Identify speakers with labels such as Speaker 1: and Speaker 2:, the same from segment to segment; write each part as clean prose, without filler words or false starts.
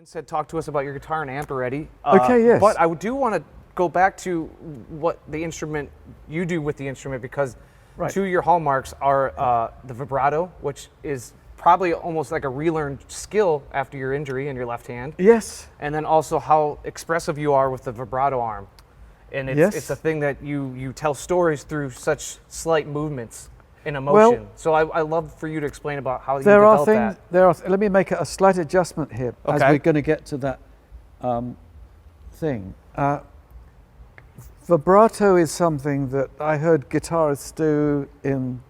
Speaker 1: Said talk to us about your guitar and amp already.
Speaker 2: Okay, yes.
Speaker 1: But I do want to go back to what the instrument you do with the instrument, because two of your hallmarks are the vibrato, which is probably almost like a relearned skill after your injury in your left hand.
Speaker 2: Yes.
Speaker 1: And then also how expressive you are with the vibrato arm. And it's a thing that you tell stories through such slight movements in emotion. So I love for you to explain about how you develop that.
Speaker 2: Let me make a slight adjustment here as we're going to get to that thing. Vibrato is something that I heard guitarists do in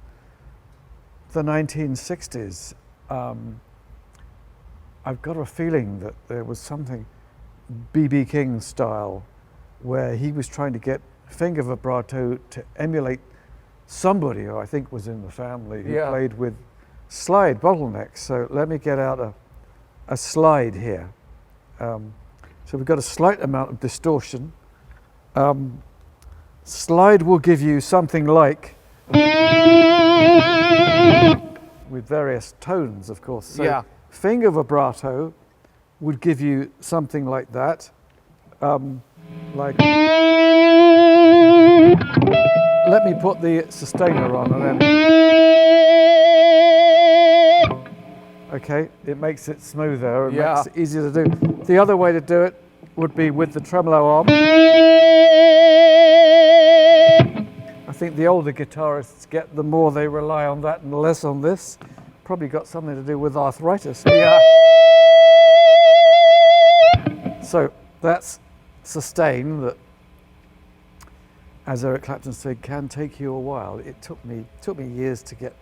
Speaker 2: the 1960s. I've got a feeling that there was something B.B. King style where he was trying to get finger vibrato to emulate somebody who I think was in the family who played with slide bottlenecks. So let me get out a slide here. So we've got a slight amount of distortion. Slide will give you something like, with various tones, of course. So finger vibrato would give you something like that. Let me put the sustainer on and then. Okay, it makes it smoother and makes it easier to do. The other way to do it would be with the tremolo arm. I think the older guitarists get, the more they rely on that and less on this. Probably got something to do with arthritis. So that's sustain that, as Eric Clapton said, can take you a while. It took me years to get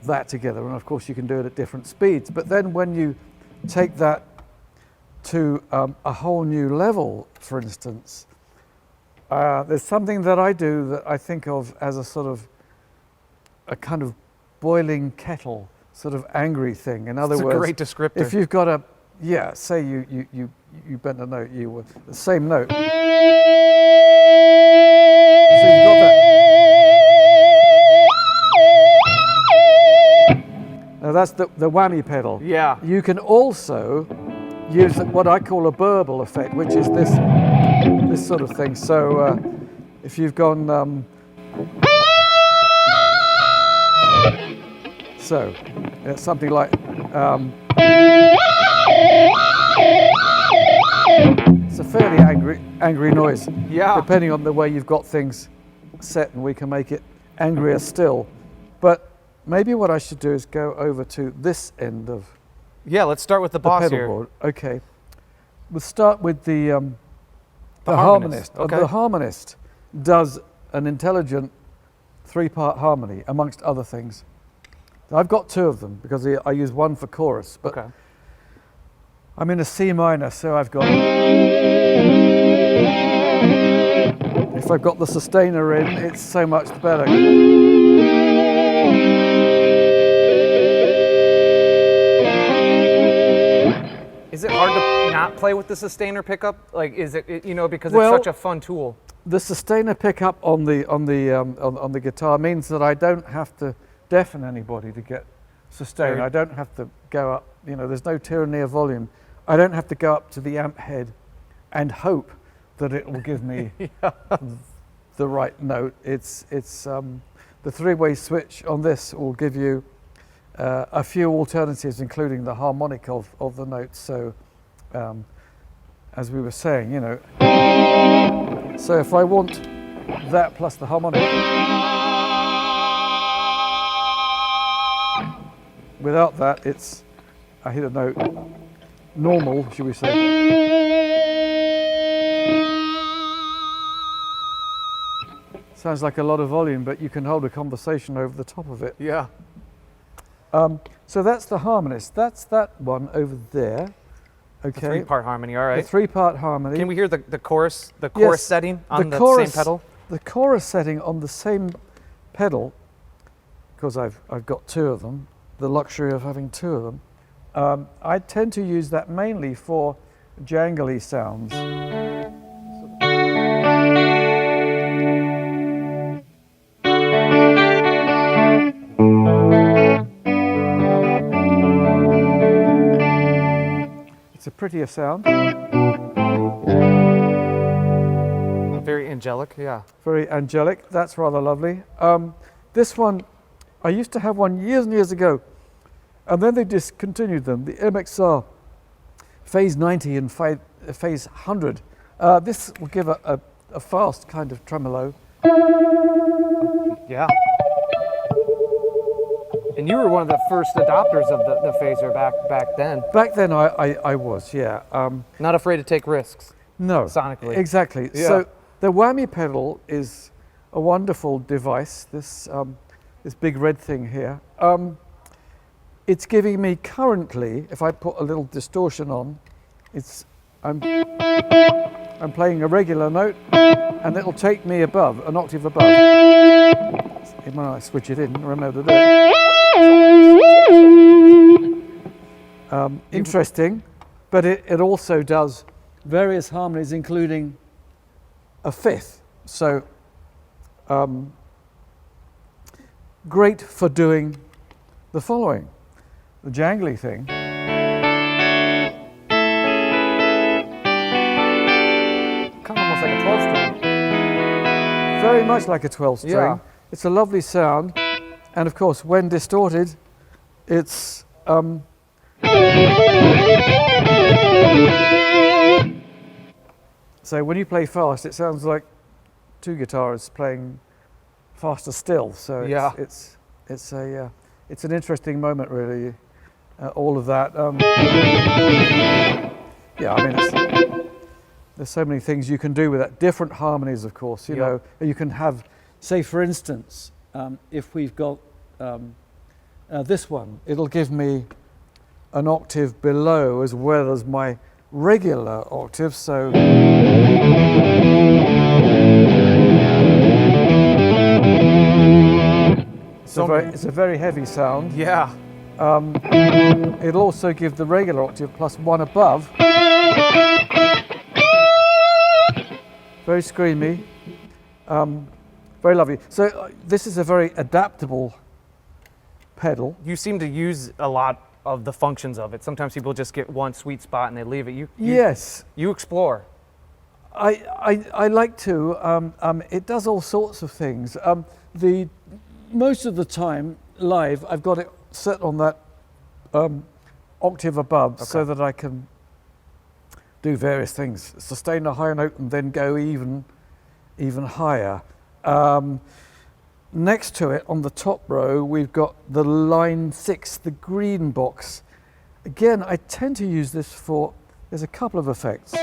Speaker 2: that together, and of course you can do it at different speeds. But then when you take that to a whole new level, for instance, there's something that I do that I think of as a sort of a kind of boiling kettle, sort of angry thing. In other words,
Speaker 1: a great descriptor.
Speaker 2: If you've got say you bent a note, the same note. So you've got that. Now that's the whammy pedal.
Speaker 1: Yeah.
Speaker 2: You can also use what I call a burble effect, which is this sort of thing. So if you've gone, so it's something like. It's a fairly angry noise, depending on the way you've got things set, and we can make it angrier still. But maybe what I should do is go over to this end of
Speaker 1: let's start with the boss
Speaker 2: pedalboard. Okay, we'll start with the harmonist.
Speaker 1: Okay.
Speaker 2: The harmonist does an intelligent 3-part harmony, amongst other things. I've got 2 of them because I use one for chorus, but I'm in a C minor, so I've got. If I've got the sustainer in, it's so much better.
Speaker 1: Is it hard to not play with the sustainer pickup? Like, is it because it's such a fun tool?
Speaker 2: The sustainer pickup on the guitar means that I don't have to deafen anybody to get sustain. I don't have to go up. There's no tyranny of volume. I don't have to go up to the amp head and hope that it will give me the right note. It's the 3-way switch on this will give you a few alternatives, including the harmonic of the notes. So as we were saying, so if I want that plus the harmonic, without that I hit a note normal, should we say. Sounds like a lot of volume, but you can hold a conversation over the top of it.
Speaker 1: Yeah.
Speaker 2: So that's the harmonist. That's that one over there. Okay.
Speaker 1: The 3-part harmony, all right.
Speaker 2: The 3-part harmony.
Speaker 1: Can we hear the chorus setting on the same pedal?
Speaker 2: The chorus setting on the same pedal, because I've got 2 of them, the luxury of having 2 of them. I tend to use that mainly for jangly sounds. prettier sound.
Speaker 1: Very angelic, yeah.
Speaker 2: Very angelic. That's rather lovely. This one, I used to have one years and years ago, and then they discontinued them. The MXR Phase 90 and Phase 100. This will give a fast kind of tremolo.
Speaker 1: Yeah. And you were one of the first adopters of the phaser back then.
Speaker 2: Back then I was, yeah.
Speaker 1: Not afraid to take risks.
Speaker 2: No.
Speaker 1: Sonically.
Speaker 2: Exactly.
Speaker 1: Yeah.
Speaker 2: So the whammy pedal is a wonderful device, this big red thing here. It's giving me currently, if I put a little distortion on, I'm playing a regular note and it'll take me above, an octave above. When I switch it in, remember to do it. Interesting, but it also does various harmonies, including a fifth. So great for doing the following. The jangly thing.
Speaker 1: Kind of almost like a 12-string.
Speaker 2: Very much like a 12-string.
Speaker 1: Yeah.
Speaker 2: It's a lovely sound, and of course, when distorted, it's so when you play fast, it sounds like two guitarists playing faster still. So
Speaker 1: yeah.
Speaker 2: it's an interesting moment, really. All of that. Yeah, I mean, there's so many things you can do with that. Different harmonies, of course. You know, you can have, say, for instance, if we've got this one, it'll give me an octave below as well as my regular octave. So. It's a very heavy sound.
Speaker 1: Yeah.
Speaker 2: It'll also give the regular octave plus one above. Very screamy. Very lovely. So this is a very adaptable pedal.
Speaker 1: You seem to use a lot of the functions of it. Sometimes people just get one sweet spot and they leave it.
Speaker 2: Yes.
Speaker 1: You explore.
Speaker 2: I like to. It does all sorts of things. Most of the time live, I've got it set on that octave above, so that I can do various things. Sustain a higher note and then go even higher. Next to it, on the top row, we've got the line 6, the green box. Again, I tend to use this for, there's a couple of effects.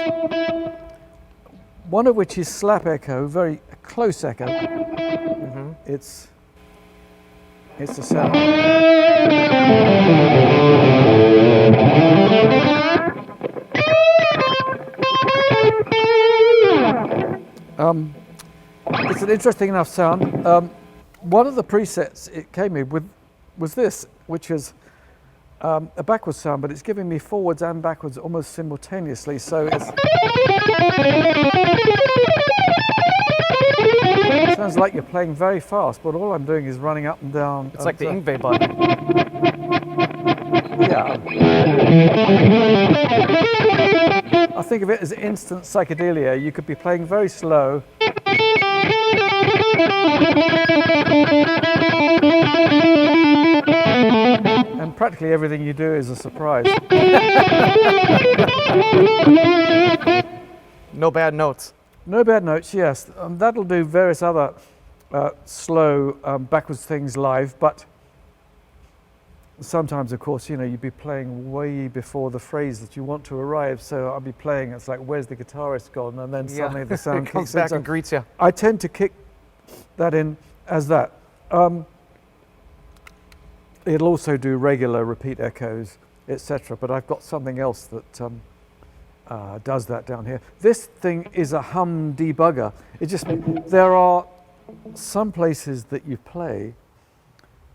Speaker 2: One of which is slap echo, very close echo. Mm-hmm. It's the sound. It's an interesting enough sound. One of the presets it came with was this, which is a backwards sound, but it's giving me forwards and backwards almost simultaneously. So it sounds like you're playing very fast, but all I'm doing is running up and down.
Speaker 1: It's like the Yngwie button.
Speaker 2: Yeah. I think of it as instant psychedelia. You could be playing very slow. And practically everything you do is a surprise.
Speaker 1: No bad notes.
Speaker 2: No bad notes, yes. That'll do various other slow backwards things live, but sometimes, of course, you know, you'd be playing way before the phrase that you want to arrive. So I'll be playing, it's like, where's the guitarist gone? And then suddenly the sound
Speaker 1: comes back and greets you.
Speaker 2: I tend to kick that in as that. It'll also do regular repeat echoes, etc. But I've got something else that does that down here. This thing is a hum debugger. There are some places that you play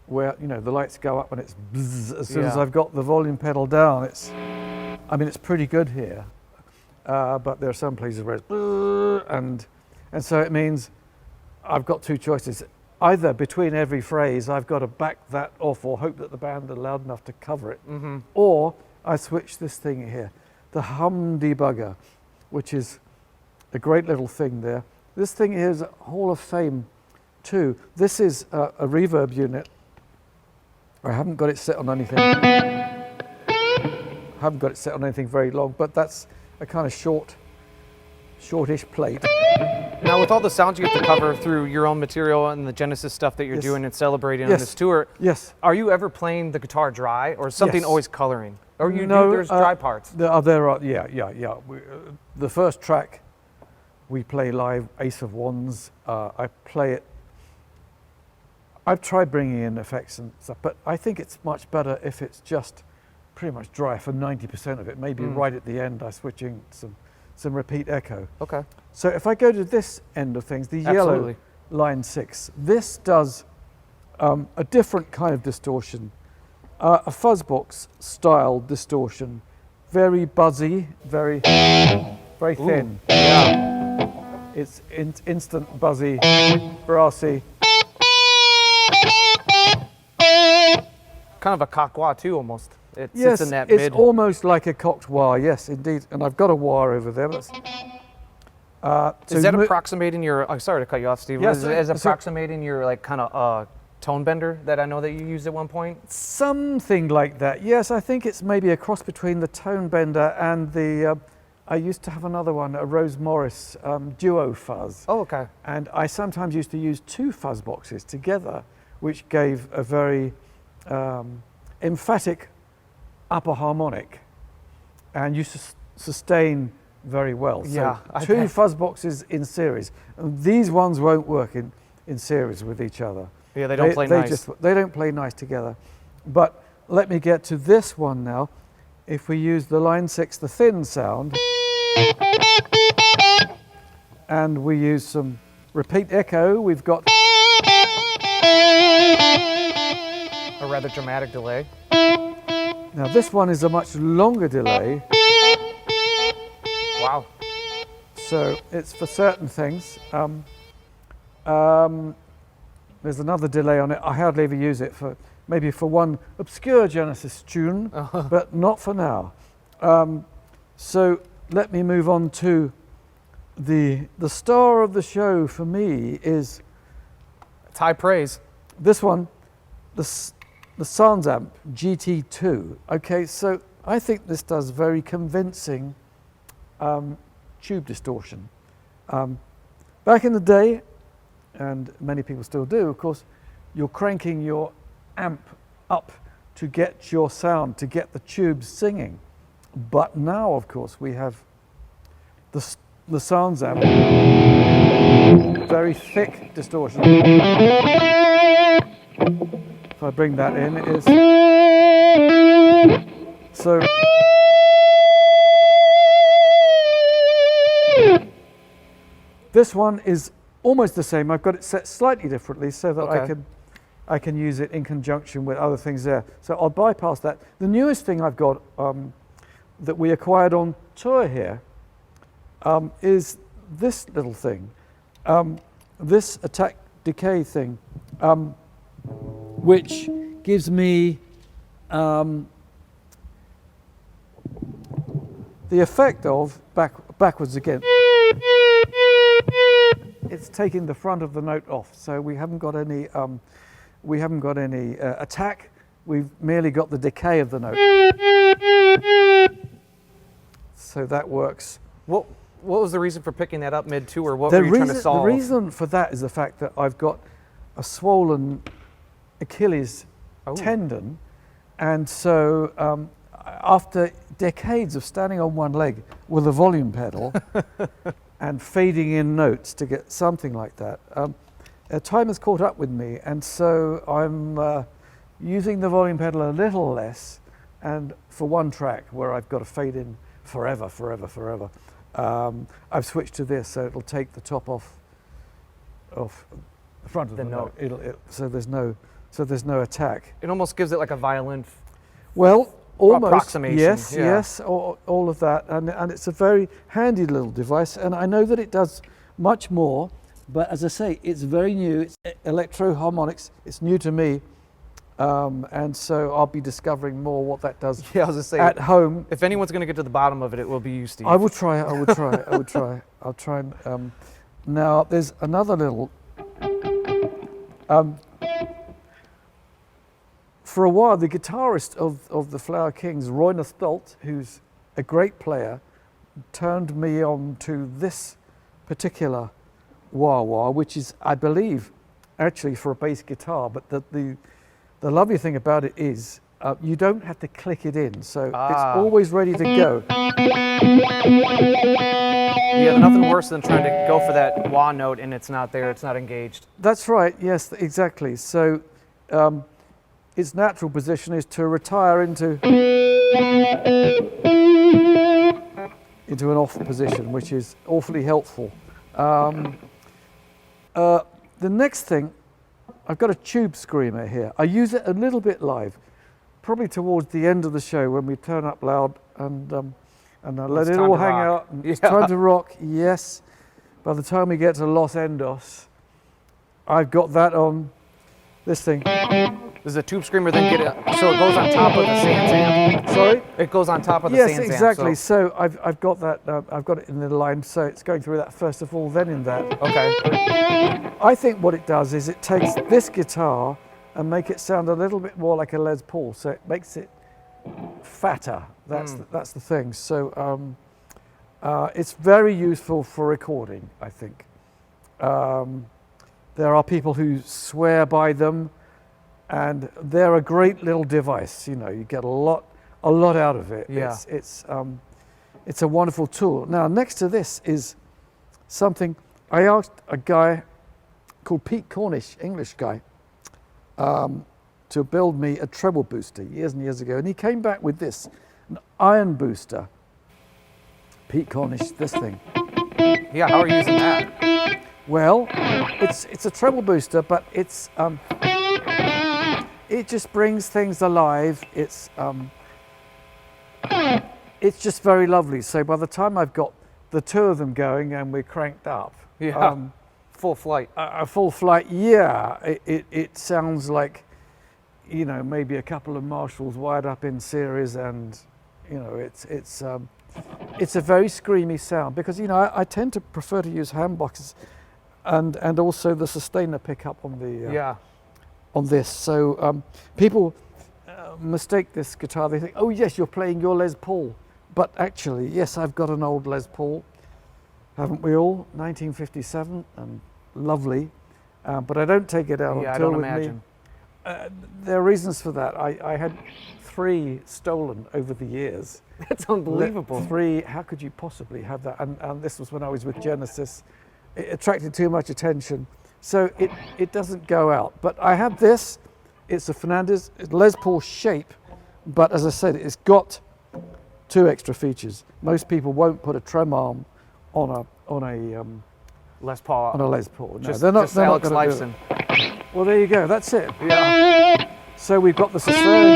Speaker 2: where, you know, the lights go up and it's bzz, as soon as I've got the volume pedal down. It's pretty good here, but there are some places where it's bzz, and so it means I've got two choices. Either between every phrase I've got to back that off or hope that the band are loud enough to cover it, or I switch this thing here. the hum debugger, which is a great little thing there. This thing is Hall of Fame too. This is a reverb unit. I haven't got it set on anything. Haven't got it set on anything very long, but that's a kind of shortish plate.
Speaker 1: Now, with all the sounds you get to cover through your own material and the Genesis stuff that you're doing and celebrating on this tour, are you ever playing the guitar dry, or is something always coloring? Or there's dry parts?
Speaker 2: There are, the first track we play live, Ace of Wands. I play it. I've tried bringing in effects and stuff, but I think it's much better if it's just pretty much dry for 90% of it. Maybe right at the end I switch in some repeat echo. Okay. So if I go to this end of things, the yellow line 6, this does a different kind of distortion, a fuzzbox style distortion, very buzzy, very thin. Yeah. It's instant buzzy, brassy.
Speaker 1: Kind of a cock-wah too, almost. It
Speaker 2: yes,
Speaker 1: sits in that
Speaker 2: it's
Speaker 1: mid.
Speaker 2: almost like a cocked wah, yes, indeed. And I've got a wah over there.
Speaker 1: Is that approximating your? I'm sorry to cut you off, Steve.
Speaker 2: Yes,
Speaker 1: is approximating your like kind of tone bender that I know that you used at one point?
Speaker 2: Something like that. Yes, I think it's maybe a cross between the tone bender and the. I used to have another one, a Rose Morris duo fuzz.
Speaker 1: Oh, okay.
Speaker 2: And I sometimes used to use 2 fuzz boxes together, which gave a very emphatic upper harmonic, and you sustain very well. So 2 fuzz boxes in series. And these ones won't work in series with each other.
Speaker 1: Yeah, they don't play nice.
Speaker 2: They don't play nice together. But let me get to this one now. If we use the line 6, the thin sound, and we use some repeat echo, we've got
Speaker 1: a rather dramatic delay.
Speaker 2: Now this one is a much longer delay.
Speaker 1: Wow.
Speaker 2: So it's for certain things. There's another delay on it. I hardly ever use it for maybe for one obscure Genesis tune, but not for now. So let me move on to the star of the show for me is.
Speaker 1: It's high praise.
Speaker 2: This one, the Sans Amp GT2. Okay, so I think this does very convincing tube distortion. Back in the day, and many people still do, of course, you're cranking your amp up to get your sound, to get the tubes singing. But now, of course, we have the Sans Amp, very thick distortion. If I bring that in, it is so. This one is almost the same. I've got it set slightly differently so that I can use it in conjunction with other things there. So I'll bypass that. The newest thing I've got that we acquired on tour here is this little thing, this attack decay thing, which gives me the effect of backwards again. It's taking the front of the note off, so we haven't got any attack. We've merely got the decay of the note. So that works.
Speaker 1: What was the reason for picking that up mid-2, or what were you trying to solve?
Speaker 2: The reason for that is the fact that I've got a swollen Achilles tendon, and so after decades of standing on one leg with a volume pedal and fading in notes to get something like that, time has caught up with me, and so I'm using the volume pedal a little less, and for one track where I've got to fade in forever, I've switched to this, so it'll take the top off the front of the note. So there's no attack.
Speaker 1: It almost gives it like a violin.
Speaker 2: Well, almost.
Speaker 1: Approximation.
Speaker 2: Yes, all of that, and it's a very handy little device, and I know that it does much more. But as I say, it's very new. It's electro harmonics. It's new to me. And so I'll be discovering more what that does
Speaker 1: Yeah, I was gonna say,
Speaker 2: at home.
Speaker 1: if anyone's going to get to the bottom of it, it will be you, Steve.
Speaker 2: I will try. I will try. I will try. I'll try and. Now there's another little. For a while, the guitarist of the Flower Kings, Roy Stolt, who's a great player, turned me on to this particular wah-wah, which is, I believe, actually for a bass guitar. But the lovely thing about it is you don't have to click it in, so it's always ready to go.
Speaker 1: Yeah, nothing worse than trying to go for that wah note and it's not there, it's not engaged.
Speaker 2: That's right, yes, exactly. So its natural position is to retire into an off position, which is awfully helpful. The next thing, I've got a tube screamer here. I use it a little bit live, probably towards the end of the show when we turn up loud and I let it all hang out. And it's time to rock, yes. By the time we get to Los Endos, I've got that on this thing.
Speaker 1: Does the tube screamer then get it, so it goes on top of the Sans amp?
Speaker 2: Sorry?
Speaker 1: It goes on top of the
Speaker 2: Yes,
Speaker 1: Sans amp.
Speaker 2: exactly. So I've got that, I've got it in the line, so it's going through that first of all, then in that.
Speaker 1: Okay.
Speaker 2: I think what it does is it takes this guitar and make it sound a little bit more like a Les Paul, so it makes it fatter. That's the thing. So it's very useful for recording, I think. There are people who swear by them, and they're a great little device. You know, you get a lot out of it.
Speaker 1: Yeah.
Speaker 2: It's a wonderful tool. Now, next to this is something I asked a guy called Pete Cornish, English guy, to build me a treble booster years and years ago, and he came back with this, an iron booster. Pete Cornish, this thing.
Speaker 1: Yeah, how are you using that?
Speaker 2: Well, it's a treble booster, but it's it just brings things alive. It's just very lovely. So by the time I've got the two of them going and we're cranked up,
Speaker 1: Full flight.
Speaker 2: a full flight, yeah, it sounds like, you know, maybe a couple of Marshalls wired up in series, and you know, it's a very screamy sound, because you know I tend to prefer to use handboxes, and also the sustainer pickup on the on this. So people mistake this guitar. They think, oh yes, you're playing your Les Paul, but actually, yes, I've got an old Les Paul. Haven't we all? 1957, and lovely, but I don't take it out on
Speaker 1: Yeah, I
Speaker 2: tour
Speaker 1: don't
Speaker 2: with
Speaker 1: imagine.
Speaker 2: me. There are reasons for that. I had 3 stolen over the years.
Speaker 1: That's unbelievable.
Speaker 2: 3, how could you possibly have that? And this was when I was with Genesis. It attracted too much attention, so it doesn't go out. But I have this. It's a Fernandes, it's Les Paul shape, but as I said, it's got 2 extra features. Most people won't put a trem arm on a
Speaker 1: Les Paul.
Speaker 2: on a Les Paul. No,
Speaker 1: Just,
Speaker 2: they're not.
Speaker 1: just
Speaker 2: They're
Speaker 1: Alex
Speaker 2: not going to do
Speaker 1: Lifeson.
Speaker 2: it. Well, there you go. That's it.
Speaker 1: Yeah.
Speaker 2: So we've got the sustain.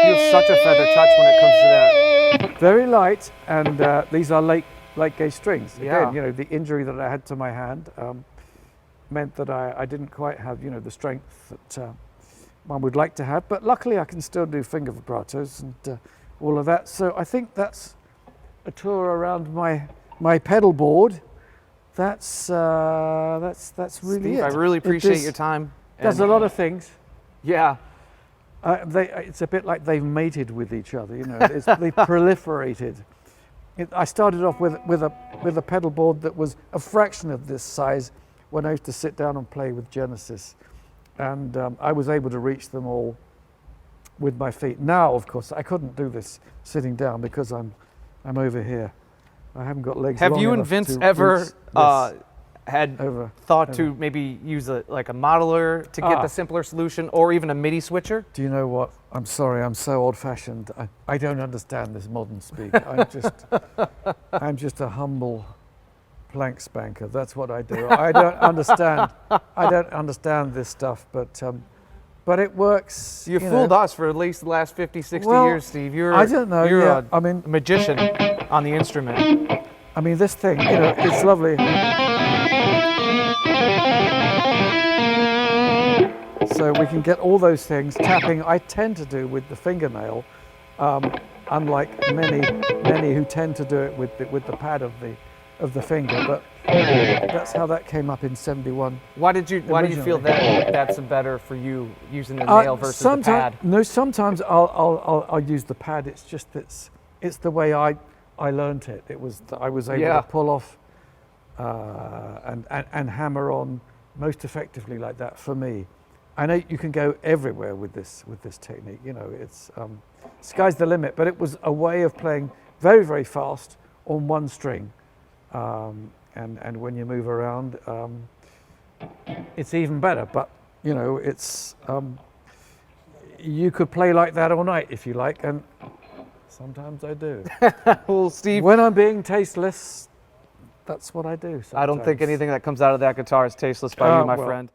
Speaker 1: You have such a feather touch when it comes to that.
Speaker 2: Very light, and these are late gauge strings. Again,
Speaker 1: Yeah.
Speaker 2: you know, the injury that I had to my hand meant that I didn't quite have, you know, the strength that one would like to have. But luckily, I can still do finger vibratos and all of that. So I think that's a tour around my pedal board. That's really
Speaker 1: Steve,
Speaker 2: it.
Speaker 1: I really appreciate your time.
Speaker 2: Does a lot of things.
Speaker 1: Yeah.
Speaker 2: It's a bit like they've mated with each other, you know. They proliferated. I started off with a pedal board that was a fraction of this size when I used to sit down and play with Genesis, and I was able to reach them all with my feet. Now, of course, I couldn't do this sitting down because I'm over here. I haven't got legs.
Speaker 1: Have
Speaker 2: long
Speaker 1: you and
Speaker 2: enough
Speaker 1: Vince
Speaker 2: to
Speaker 1: ever
Speaker 2: reach this
Speaker 1: had
Speaker 2: over.
Speaker 1: thought to maybe use a modeler to get the simpler solution, or even a MIDI switcher?
Speaker 2: Do you know what? I'm sorry, I'm so old-fashioned. I don't understand this modern speak. I'm just a humble plank spanker. That's what I do. I don't understand this stuff, but it works.
Speaker 1: You fooled us for at least the last 50, 60 years, Steve.
Speaker 2: I don't know.
Speaker 1: You're
Speaker 2: Yeah,
Speaker 1: a magician on the instrument.
Speaker 2: I mean, this thing, you know, it's lovely. So we can get all those things. Tapping I tend to do with the fingernail, unlike many who tend to do it with the pad of the finger. But that's how that came up in '71.
Speaker 1: Why did you feel that that's better for you using the nail versus the pad?
Speaker 2: No, sometimes I'll use the pad. It's just it's the way I learned it. I was able to pull off and hammer on most effectively like that for me. I know you can go everywhere with this technique. You know, it's sky's the limit. But it was a way of playing very, very fast on one string, and when you move around, it's even better. But you know, it's you could play like that all night if you like, and sometimes I do.
Speaker 1: Well, Steve,
Speaker 2: when I'm being tasteless, that's what I do. Sometimes.
Speaker 1: I don't think anything that comes out of that guitar is tasteless by you, my
Speaker 2: well.
Speaker 1: friend.